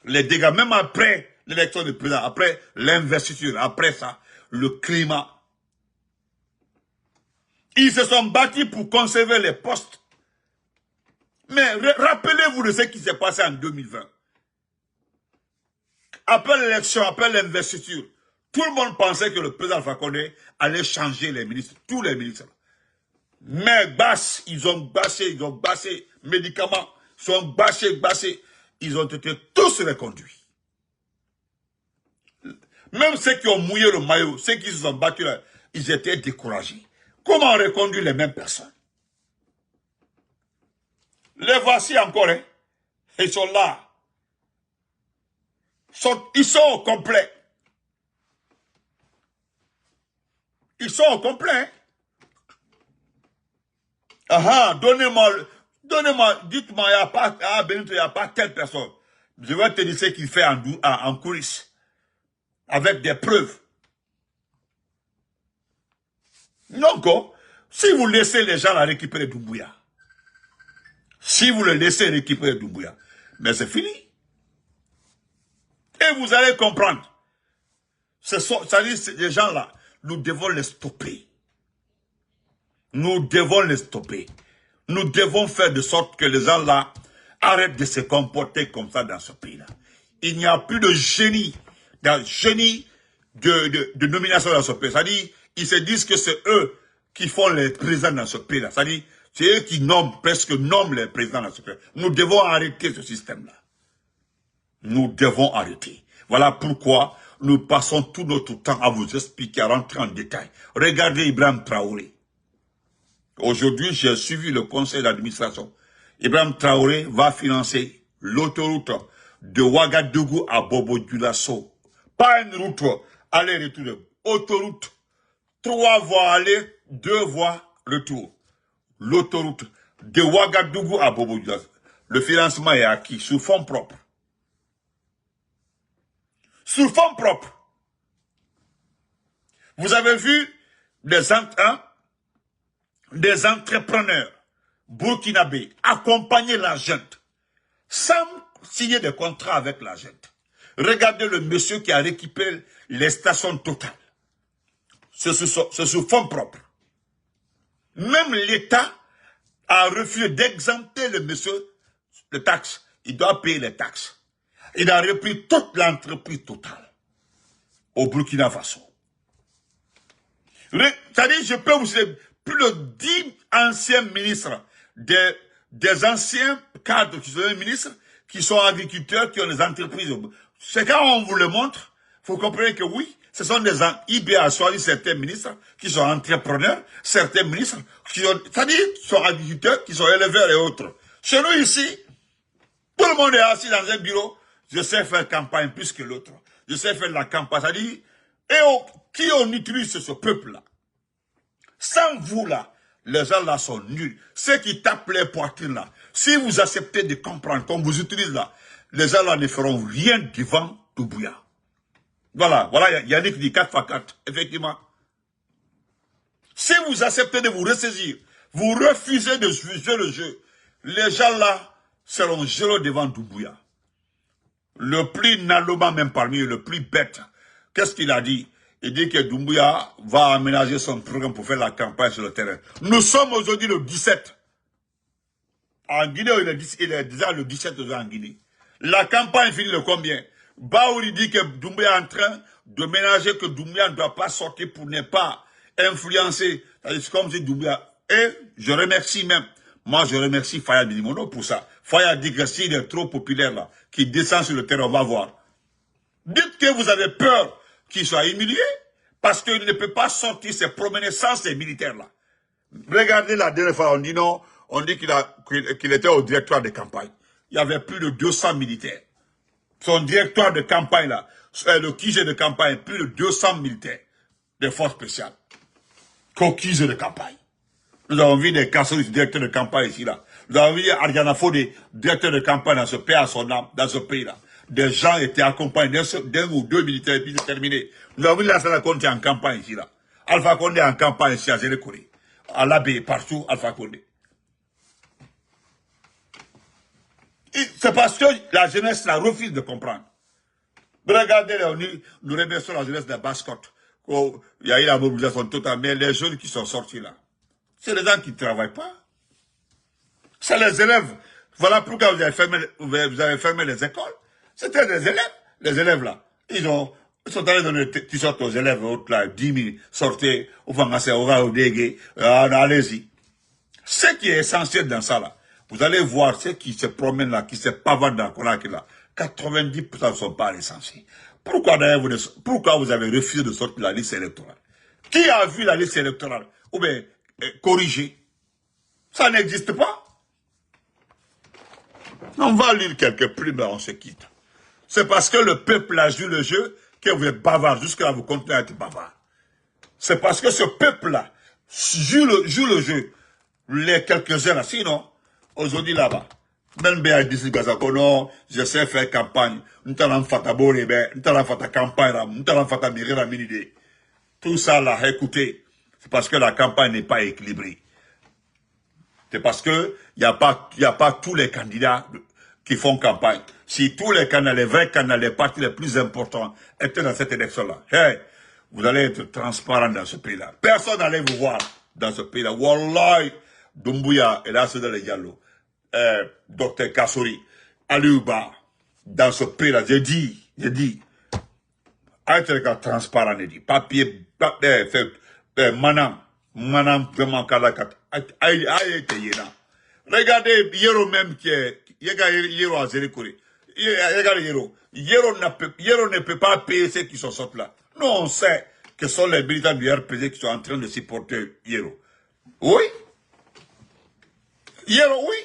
Les dégâts, même après l'élection du président, après l'investiture, après ça, le climat. Ils se sont battus pour conserver les postes. Mais rappelez-vous de ce qui s'est passé en 2020. Après l'élection, après l'investiture, tout le monde pensait que le président Alpha Condé allait changer les ministres, tous les ministres. Mais ils ont bâché, médicaments, ils ont bâché, ils ont été tous reconduits. Même ceux qui ont mouillé le maillot, ceux qui se sont battus là, ils étaient découragés. Comment reconduire les mêmes personnes? Les voici encore, hein. Ils sont là. Ils sont au complet. Ils sont au complet, hein. Donnez-moi, dites-moi, il n'y a pas telle personne. Je vais te dire ce qu'il fait en coulisses. Avec des preuves. Donc, si vous laissez les gens la récupérer Doumbouya, si vous le laissez récupérer Doumbouya, mais c'est fini. Et vous allez comprendre. C'est-à-dire, ces gens-là, nous devons les stopper. Nous devons les stopper. Nous devons faire de sorte que les gens-là arrêtent de se comporter comme ça dans ce pays-là. Il n'y a plus de génie, de nomination dans ce pays. C'est-à-dire, ils se disent que c'est eux qui font les présidents dans ce pays-là. C'est-à-dire, C'est eux qui presque nomment les présidents nationaux. Nous devons arrêter ce système-là. Nous devons arrêter. Voilà pourquoi nous passons tout notre temps à vous expliquer, à rentrer en détail. Regardez Ibrahim Traoré. Aujourd'hui, j'ai suivi le conseil d'administration. Ibrahim Traoré va financer l'autoroute de Ouagadougou à Bobo-Dioulasso. Pas une route aller-retour. Autoroute. 3 voies aller, 2 voies retour. L'autoroute de Ouagadougou à Bobo-Dioulasso. Le financement est acquis sous fonds propres. Sous fonds propres. Vous avez vu des entrepreneurs burkinabés accompagner la junte sans signer des contrats avec la junte. Regardez le monsieur qui a récupéré les stations totales. C'est sous fonds propres. Même l'État a refusé d'exempter le monsieur de taxes. Il doit payer les taxes. Il a repris toute l'entreprise totale au Burkina Faso. C'est-à-dire, je peux vous dire, plus de 10 anciens ministres, des anciens cadres qui sont ministres, qui sont agriculteurs, qui ont des entreprises. C'est quand on vous le montre, il faut comprendre que oui, ce sont des IB a choisi certains ministres qui sont entrepreneurs, certains ministres qui sont agriculteurs, qui sont éleveurs et autres. Chez nous ici, tout le monde est assis dans un bureau. Je sais faire campagne plus que l'autre. Je sais faire de la campagne. C'est-à-dire, qui on utilise ce peuple-là? Sans vous là, les gens là sont nuls. Ceux qui tapent les poitrines là, si vous acceptez de comprendre qu'on vous utilise là, les gens là ne feront rien devant Doumbouya. Voilà, Yannick dit 4x4, effectivement. Si vous acceptez de vous ressaisir, vous refusez de jouer le jeu, les gens là seront gelés devant Doumbouya. Le plus naloma même parmi eux, le plus bête, qu'est-ce qu'il a dit? Il dit que Doumbouya va aménager son programme pour faire la campagne sur le terrain. Nous sommes aujourd'hui le 17. En Guinée, il est déjà le 17 en Guinée. La campagne finit le combien? Baouri dit que Doumbouya est en train de ménager, que Doumbouya ne doit pas sortir pour ne pas influencer. C'est comme si Doumbouya... Et je remercie même, moi je remercie Faya Milimono pour ça. Faya dit que s'il est trop populaire là, qu'il descend sur le terrain, on va voir. Dites que vous avez peur qu'il soit humilié, parce qu'il ne peut pas sortir, se promener sans ces militaires-là. Regardez la dernière fois, on dit non, on dit qu'il était au directoire de campagne. Il y avait plus de 200 militaires. Son directoire de campagne là, le QG de campagne, plus de 200 militaires des forces spéciales. Coquise de campagne. Nous avons vu des casseroles du directeur de campagne ici là. Nous avons vu Ariana Fodé, directeur de campagne dans ce pays à son âme, dans ce pays là. Des gens étaient accompagnés d'un ou deux militaires, puis c'est terminé. Nous avons vu Lassana Conté en campagne ici, là. Alpha Condé en campagne ici à Zélékouré. À l'Abbé, partout, Alpha Condé. C'est parce que la jeunesse la refuse de comprendre. Regardez, nous remercions la jeunesse de Basse-Côte. Il y a eu la mobilisation totale, mais les jeunes qui sont sortis là, c'est les gens qui ne travaillent pas. C'est les élèves. Voilà pourquoi vous avez fermé les écoles. C'était des élèves. Les élèves là, ils sont allés donner des t-shirts aux élèves, autres là, 10 000, sortez, allez-y. Ce qui est essentiel dans ça là, vous allez voir ceux qui se promènent là, qui se pavardent dans Conakry là, 90% ne sont pas recensés. Pourquoi vous avez refusé de sortir la liste électorale? Qui a vu la liste électorale? Ou bien, corrigée? Ça n'existe pas. On va lire quelques plumes, on se quitte. C'est parce que le peuple a joué le jeu que vous êtes bavard, jusqu'à vous continuer à être bavard. C'est parce que ce peuple-là joue le jeu, les quelques heures là. Sinon, aujourd'hui là-bas, même bien d'ici Gazakono, je sais faire campagne, nous t'allons faire ta campagne, nous t'allons faire ta minide. Tout ça là, écoutez, c'est parce que la campagne n'est pas équilibrée. C'est parce que il n'y a pas tous les candidats qui font campagne. Si tous les candidats, les vrais candidats, les partis les plus importants étaient dans cette élection-là, hey, vous allez être transparent dans ce pays-là. Personne n'allait vous voir dans ce pays-là. Wallahi, Doumbouya et là, c'est dans les Diallo, Dr Kassori, Aliouba, dans ce pays-là, j'ai dit, être transparent, j'ai dit, papier, manant, Manam vraiment kalakat. Regardez Yero même qui est Yero à Zélékouré. Regardez Yero. Yero ne peut pas payer ceux qui sont sortis là. Nous on sait que ce sont les militants du RPG qui sont en train de supporter Yero. Oui. Yero, oui.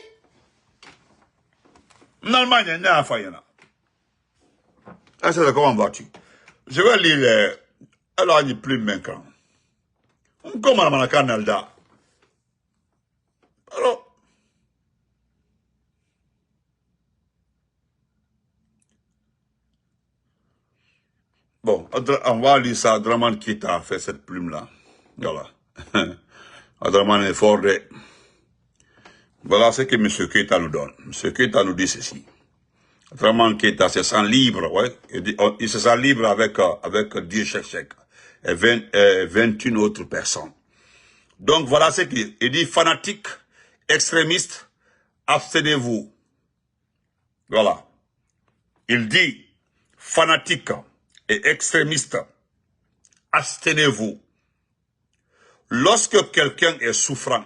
En Allemagne, il y a un Fayana. Ah, c'est comment vas-tu? Je vais lire alors, il n'y a plus de maintenant. Comment on a Canada? Alors, bon, on va lire ça. Draman Keita a fait cette plume-là. Voilà. Draman est fort de... Voilà ce que M. Keita nous donne. M. Keita nous dit ceci. Draman Keita se sent libre, ouais. Il se sent libre avec Dieu Chek et 21 autres personnes. Donc voilà ce qu'il dit. Il dit fanatique, extrémiste, abstenez-vous. Voilà. Il dit fanatique et extrémiste, abstenez-vous. Lorsque quelqu'un est souffrant,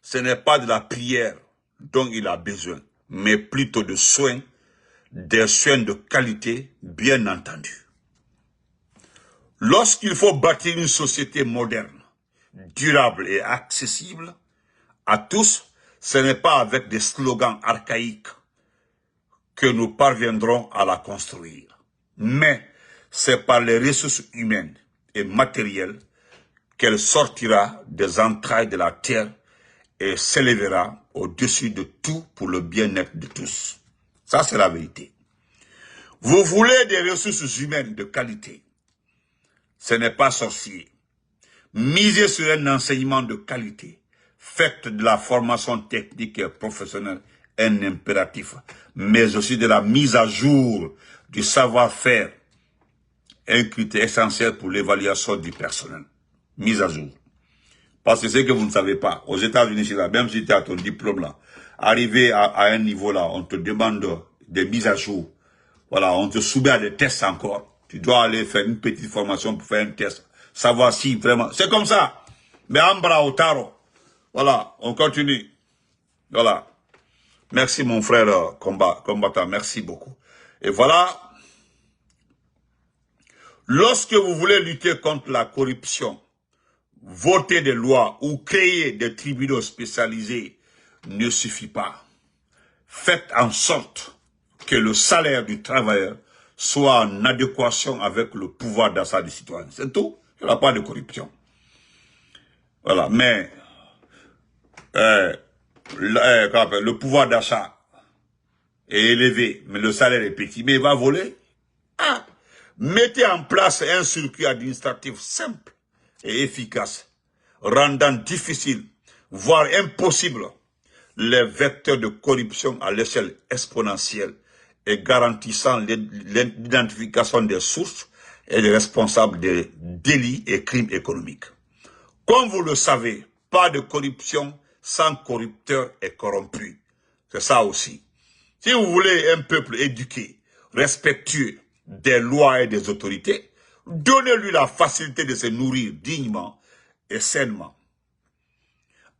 ce n'est pas de la prière dont il a besoin, mais plutôt de soins, des soins de qualité, bien entendu. Lorsqu'il faut bâtir une société moderne, durable et accessible à tous, ce n'est pas avec des slogans archaïques que nous parviendrons à la construire, mais c'est par les ressources humaines et matérielles qu'elle sortira des entrailles de la terre et s'élèvera au-dessus de tout pour le bien-être de tous. Ça, c'est la vérité. Vous voulez des ressources humaines de qualité. Ce n'est pas sorcier. Misez sur un enseignement de qualité. Faites de la formation technique et professionnelle un impératif, mais aussi de la mise à jour du savoir-faire, un critère essentiel pour l'évaluation du personnel. Mise à jour. Parce que c'est que vous ne savez pas, aux États-Unis, même si tu as ton diplôme là, arrivé à un niveau là, on te demande des mises à jour. Voilà, on te soumet à des tests encore. Tu dois aller faire une petite formation pour faire un test. Savoir si vraiment... C'est comme ça. Mais Ambra Otaro. Voilà, on continue. Voilà. Merci mon frère combattant, merci beaucoup. Et voilà. Lorsque vous voulez lutter contre la corruption, voter des lois ou créer des tribunaux spécialisés ne suffit pas. Faites en sorte que le salaire du travailleur soit en adéquation avec le pouvoir d'achat du citoyen. C'est tout. Il n'y a pas de corruption. Voilà. Mais le pouvoir d'achat est élevé, mais le salaire est petit. Mais il va voler. Ah. Mettez en place un circuit administratif simple et efficace, rendant difficile, voire impossible, les vecteurs de corruption à l'échelle exponentielle et garantissant l'identification des sources et des responsables des délits et crimes économiques. Comme vous le savez, pas de corruption sans corrupteur et corrompu. C'est ça aussi. Si vous voulez un peuple éduqué, respectueux des lois et des autorités, donnez-lui la facilité de se nourrir dignement et sainement.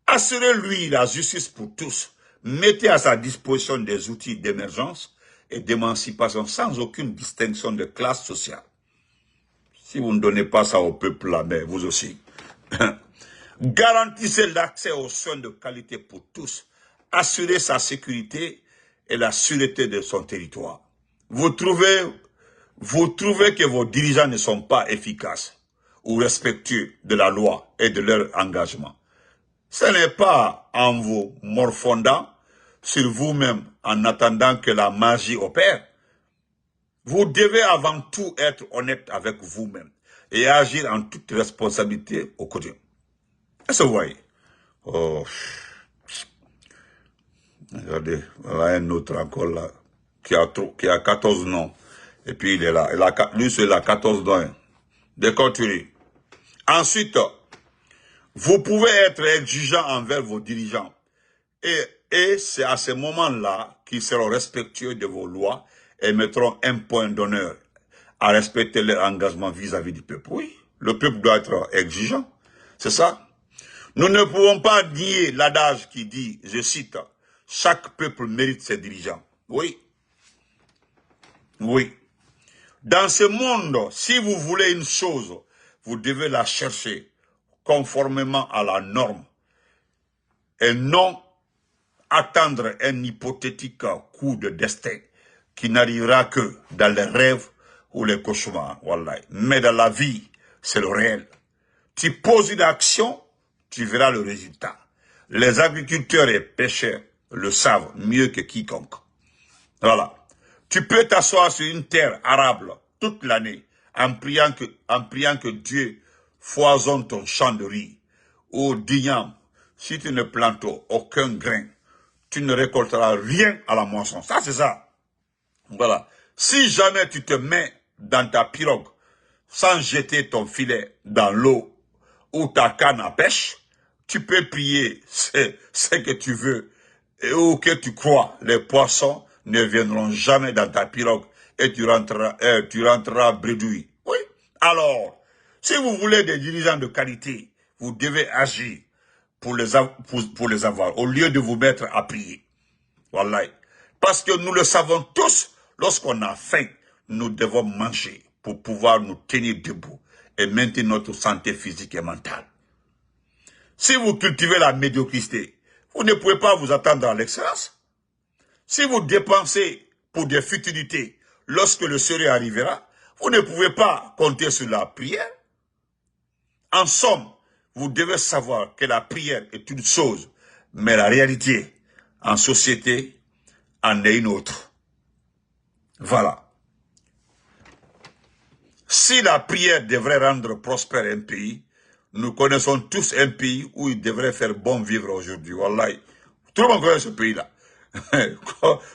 Assurez-lui la justice pour tous. Mettez à sa disposition des outils d'émergence et d'émancipation sans aucune distinction de classe sociale. Si vous ne donnez pas ça au peuple là, mais vous aussi. Garantissez l'accès aux soins de qualité pour tous. Assurez sa sécurité et la sûreté de son territoire. Vous trouvez que vos dirigeants ne sont pas efficaces ou respectueux de la loi et de leur engagement. Ce n'est pas en vous morfondant sur vous-même en attendant que la magie opère. Vous devez avant tout être honnête avec vous-même et agir en toute responsabilité au quotidien. Est-ce que vous voyez? Oh. Regardez, voilà un autre encore là, qui a 14 noms. Et puis il est là. Lui, c'est là, 14 noms. Des continues. Ensuite, vous pouvez être exigeant envers vos dirigeants. Et c'est à ce moment-là qu'ils seront respectueux de vos lois et mettront un point d'honneur à respecter leur engagement vis-à-vis du peuple. Oui, le peuple doit être exigeant. C'est ça? Nous ne pouvons pas nier l'adage qui dit, je cite, « Chaque peuple mérite ses dirigeants ». Oui. Oui. Dans ce monde, si vous voulez une chose, vous devez la chercher conformément à la norme et non attendre un hypothétique coup de destin qui n'arrivera que dans les rêves ou les cauchemars. Wallahi. Mais dans la vie, c'est le réel. Tu poses une action, tu verras le résultat. Les agriculteurs et pêcheurs le savent mieux que quiconque. Voilà. Tu peux t'asseoir sur une terre arable toute l'année en priant que Dieu foisonne ton champ de riz. Ou d'igname, si tu ne plantes aucun grain, tu ne récolteras rien à la moisson. Ça, c'est ça. Voilà. Si jamais tu te mets dans ta pirogue sans jeter ton filet dans l'eau ou ta canne à pêche, tu peux prier ce que tu veux et où que tu crois. Les poissons ne viendront jamais dans ta pirogue et tu rentreras bredouille. Oui. Alors, si vous voulez des dirigeants de qualité, vous devez agir pour les avoir, au lieu de vous mettre à prier. Voilà. Parce que nous le savons tous, lorsqu'on a faim, nous devons manger pour pouvoir nous tenir debout et maintenir notre santé physique et mentale. Si vous cultivez la médiocrité, vous ne pouvez pas vous attendre à l'excellence. Si vous dépensez pour des futilités lorsque le sérieux arrivera, vous ne pouvez pas compter sur la prière. En somme, vous devez savoir que la prière est une chose, mais la réalité en société en est une autre. Voilà. Si la prière devrait rendre prospère un pays, nous connaissons tous un pays où il devrait faire bon vivre aujourd'hui. Wallahi. Tout le monde connaît ce pays-là.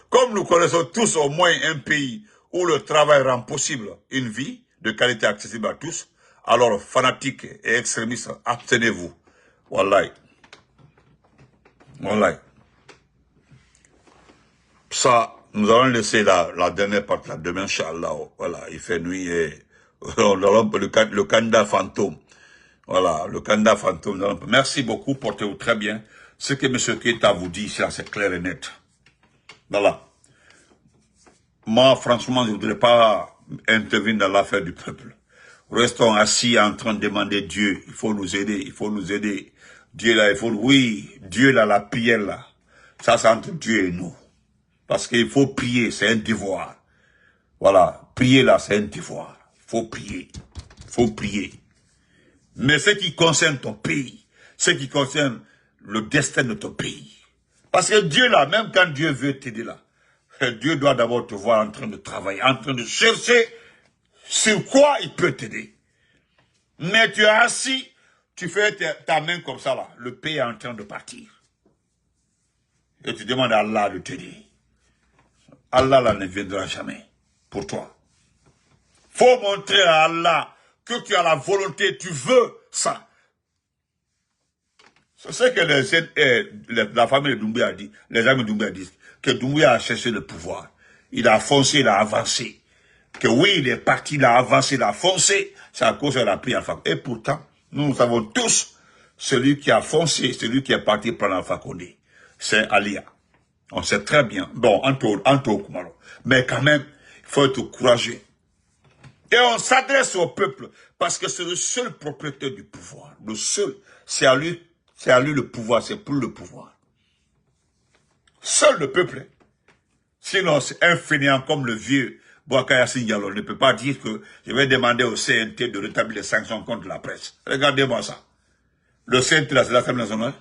Comme nous connaissons tous au moins un pays où le travail rend possible une vie de qualité accessible à tous, alors fanatiques et extrémistes, abstenez-vous. Wallahi. Wallahi. Ça, nous allons laisser la dernière partie là demain, Inch'Allah. Voilà, il fait nuit et le candidat fantôme. Voilà, le candidat fantôme. Merci beaucoup, portez-vous très bien. Ce que M. Keita vous dit ici, c'est clair et net. Voilà. Moi, franchement, je ne voudrais pas intervenir dans l'affaire du peuple. Restons assis en train de demander Dieu. Il faut nous aider, il faut nous aider. Dieu là, oui, Dieu là, la prière là. Ça, c'est entre Dieu et nous. Parce qu'il faut prier, c'est un devoir. Voilà, prier là, c'est un devoir. Il faut prier. Il faut prier. Mais ce qui concerne ton pays, ce qui concerne le destin de ton pays. Parce que Dieu là, même quand Dieu veut t'aider là, Dieu doit d'abord te voir en train de travailler, en train de chercher sur quoi il peut t'aider. Mais tu es assis, tu fais ta main comme ça là, le pays est en train de partir. Et tu demandes à Allah de t'aider. Allah là ne viendra jamais pour toi. Faut montrer à Allah que tu as la volonté, tu veux ça. C'est ce que la famille de Doumbouya a dit, les amis de Doumbouya disent, que Doumbouya a cherché le pouvoir. Il a foncé, il a avancé. Que oui, il est parti, il a avancé, il a foncé, c'est à cause de la prière Alpha. Et pourtant, nous savons tous, celui qui a foncé, celui qui est parti prendre Alpha Condé, c'est Alia. On sait très bien. Bon, Anto Kumalo. Mais quand même, il faut être courageux. Et on s'adresse au peuple, parce que c'est le seul propriétaire du pouvoir. Le seul, c'est à lui le pouvoir, c'est pour le pouvoir. Seul le peuple. Sinon, c'est un fainéant comme le vieux Boubacar Yassine Diallo ne peut pas dire que je vais demander au CNT de rétablir les sanctions contre la presse. Regardez-moi ça. Le CNT là, c'est l'Assemblée nationale.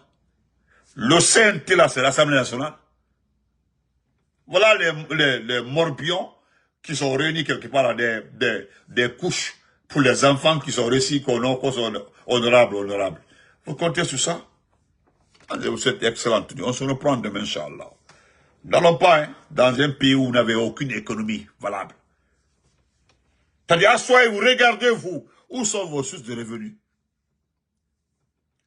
Le CNT là, c'est l'Assemblée nationale. Voilà les morbions qui sont réunis quelque part là, des couches pour les enfants qui sont réussis qu'on sont honorables. Vous comptez sur ça? Vous êtes excellent. On se reprend demain, Inch'Allah. N'allons pas dans un pays où vous n'avez aucune économie valable. C'est-à-dire, asseyez-vous, regardez-vous, où sont vos sources de revenus?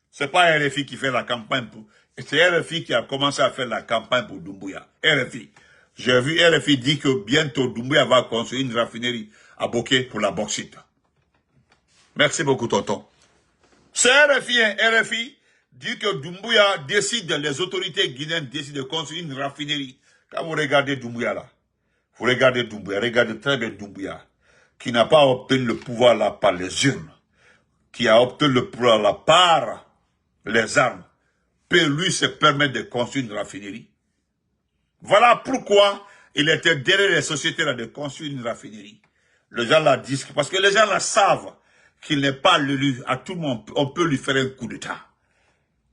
C'est pas RFI qui fait la campagne pour... C'est RFI qui a commencé à faire la campagne pour Doumbouya. RFI. J'ai vu RFI dire que bientôt Doumbouya va construire une raffinerie à Boké pour la bauxite. Merci beaucoup, tonton. C'est RFI dit que Doumbouya décide, les autorités guinéennes décident de construire une raffinerie. Quand vous regardez Doumbouya là, vous regardez Doumbouya, regardez très bien Doumbouya, qui n'a pas obtenu le pouvoir là par les jeunes, qui a obtenu le pouvoir là par les armes, peut lui se permettre de construire une raffinerie. Voilà pourquoi il était derrière les sociétés là de construire une raffinerie. Les gens là disent, parce que les gens là savent qu'il n'est pas l'élu, à tout le monde, on peut lui faire un coup d'état.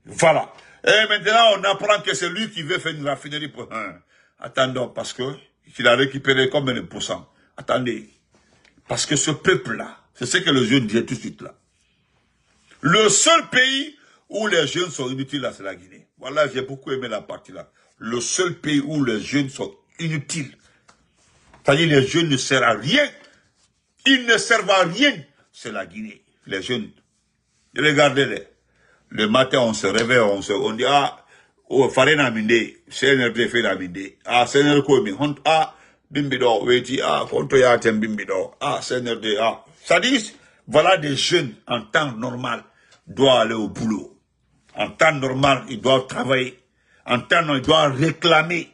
Voilà. Et maintenant, on apprend que c'est lui qui veut faire une raffinerie pour... Attendons, parce que qu'il a récupéré combien de pourcents? Attendez. Parce que ce peuple-là, c'est ce que le jeune disait tout de suite là. Le seul pays où les jeunes sont inutiles là, c'est la Guinée. Voilà, j'ai beaucoup aimé la partie là. Le seul pays où les jeunes sont inutiles. C'est-à-dire les jeunes ne servent à rien. Ils ne servent à rien. C'est la Guinée. Les jeunes. Regardez-les. Le matin, on se réveille, on dit, ah, oh, Farena Minde, CNRD fait la Minde. Ah, CNRD Komi, ah, Bimbido, Weti, ah, Kontoya Tem Bimbido, ah, CNRD, ah. Ça dit, voilà des jeunes en temps normal doivent aller au boulot. En temps normal, ils doivent travailler. En temps normal, ils doivent réclamer.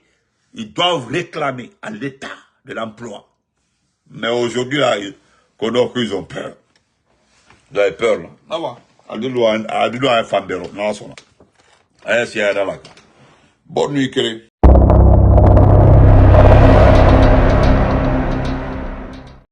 Ils doivent réclamer à l'État de l'emploi. Mais aujourd'hui, là, ils ont peur. Ils ont peur, là. Ah ouais. Bonne nuit,